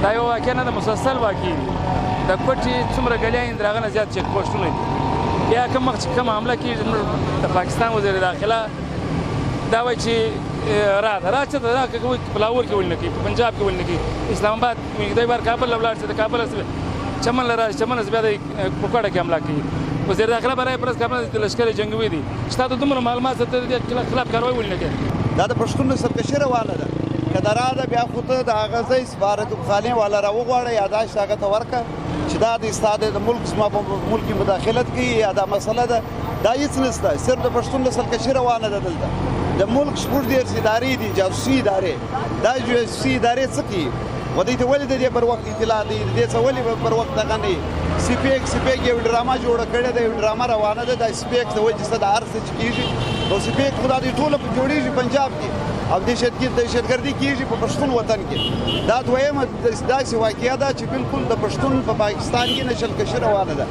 دا یو واقع نه ده، مسلسل واقع دي. د کوټې څومره ګلیاین د هغه نه زیات چیک پوسټونه دي. بیا کوم وخت چې کومه حمله کېږي د پاکستان وزیر داخله دا وایي چې را چېرته دا کوي پلاور کې ولې نه کوي، په پنجاب کې ولې نه کوي، اسلام آباد دی بار کابل له ولاړ شي، د کابل چمن له راشي، چمن بیا د پکوړه کې حمله کوي. وزیر داخله برای پرس کابل د لشکر جنگوي دي، شته د دومره معلومات ته د خلاف کاروي ولې نه کوي. دا د پښتون سرکشي روانه ده. که د را ده بیا خو ته د هغه ځای سفارت خانې والا راوغواړه، یاداشت هغه ته ورکړه چې دا د ستا د ملک زما په ملک کې مداخلت کوي یا دا مسله ده. دا هېڅ نشته، صرف د پښتون سرکشي روانه ده. دلته د ملک شپږ دېرش ادارې دي، جاسوسي ادارې. دا جاسوسي ادارې څه کوي؟ و دوی ته ولې د دې پر وخت اطلاع دی؟ د دې څه ولې پر وخت دغه نه وي؟ سپیک یو ډرامه جوړه کړې ده، یو ډرامه روانه ده. دا سپیک د وجې څه د هر څه چې کېږي، نو سپیک خو دا دوی ټوله جوړېږي پنجاب کې، او دهشتګردي کېږي په پښتون وطن کې. دا دویمه داسې واقعه ده چې بلکل د پښتون په پاکستان کې نشل کشي روانه ده.